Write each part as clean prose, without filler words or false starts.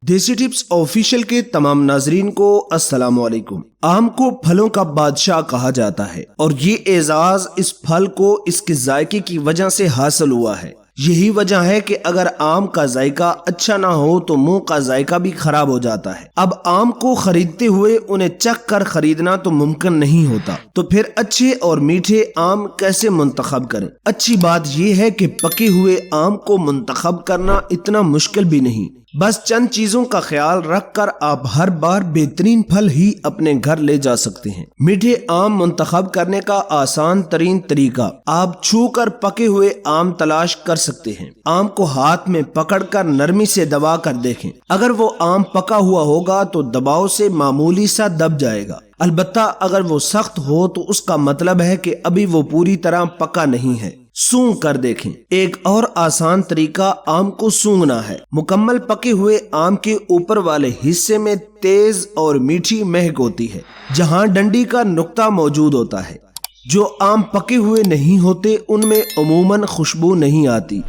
देसी tips official के तमाम नाजरीन को अस्सलाम वालेकुम। आम को फलों का बादशाह कहा जाता है और ये एजाज इस फल को इसके जायके की वजह से हासिल हुआ है। यही वजह है कि अगर आम का जायका अच्छा ना हो तो मुंह का जायका भी खराब हो जाता है। अब आम को खरीदते हुए उन्हें चख कर खरीदना तो मुमकिन नहीं होता, तो फिर अच्छे और मीठे आम कैसे मुंतखब करें? अच्छी बात यह है कि पके हुए आम को मुंतखब करना इतना मुश्किल भी नहीं। बस चंद चीजों का ख्याल रख कर आप हर बार बेहतरीन फल ही अपने घर ले जा सकते हैं। मीठे आम मुंतखब करने का आसान तरीन तरीका, आप छू कर पके हुए आम तलाश कर सकते हैं। आम को हाथ में पकड़कर नरमी से दबा कर देखें। अगर वो आम पका हुआ होगा तो दबाव से मामूली सा दब जाएगा। अलबत्ता अगर वो सख्त हो तो उसका मतलब है कि अभी वो पूरी तरह पका नहीं है। सूंघ कर देखें। एक और आसान तरीका आम को सूंघना है। मुकम्मल पके हुए आम के ऊपर वाले हिस्से में तेज और मीठी महक होती है, जहां डंडी का नुक्ता मौजूद होता है। जो आम पके हुए नहीं होते उनमें अमूमन खुशबू नहीं आती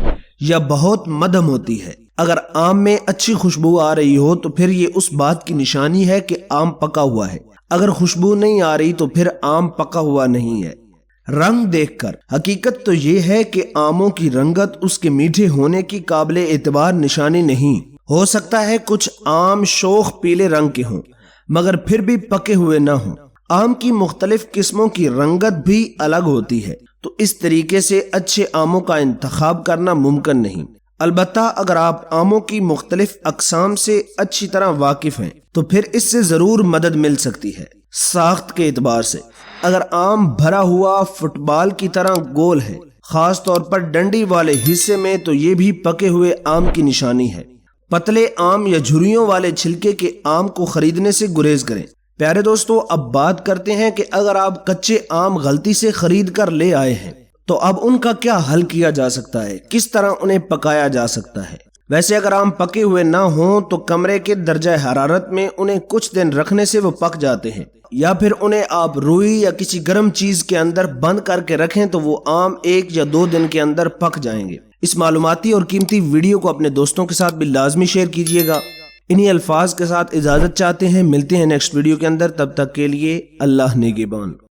या बहुत मध्यम होती है। अगर आम में अच्छी खुशबू आ रही हो तो फिर ये उस बात की निशानी है कि आम पका हुआ है। अगर खुशबू नहीं आ रही तो फिर आम पका हुआ नहीं है। रंग देखकर, हकीकत तो ये है कि आमों की रंगत उसके मीठे होने की काबिल एतबार निशानी नहीं। हो सकता है कुछ आम शोख पीले रंग के हों मगर फिर भी पके हुए न हों। आम की मुख्तलिफ किस्मों की रंगत भी अलग होती है, तो इस तरीके से अच्छे आमों का इंतखाब करना मुमकिन नहीं। अलबत्ता अगर आप आमों की मुख्तलिफ अक़साम से अच्छी तरह वाकिफ हैं तो फिर इससे जरूर मदद मिल सकती है। साख्त के एतबार से अगर आम भरा हुआ फुटबॉल की तरह गोल है, खास तौर पर डंडी वाले हिस्से में, तो ये भी पके हुए आम की निशानी है। पतले आम या झुर्रियों वाले छिलके के आम को खरीदने से गुरेज करें। प्यारे दोस्तों, अब बात करते हैं कि अगर आप कच्चे आम गलती से खरीद कर ले आए हैं तो अब उनका क्या हल किया जा सकता है, किस तरह उन्हें पकाया जा सकता है। वैसे अगर आम पके हुए ना हो तो कमरे के दर्जा हरारत में उन्हें कुछ दिन रखने से वो पक जाते हैं, या फिर उन्हें आप रुई या किसी गर्म चीज के अंदर बंद करके रखें तो वो आम 1 या 2 दिन के अंदर पक जाएंगे। इस मालूमाती और कीमती वीडियो को अपने दोस्तों के साथ भी लाजमी शेयर कीजिएगा। इन्हीं अल्फाज के साथ इजाजत चाहते हैं, मिलते हैं नेक्स्ट वीडियो के अंदर। तब तक के लिए अल्लाह नेगेबान।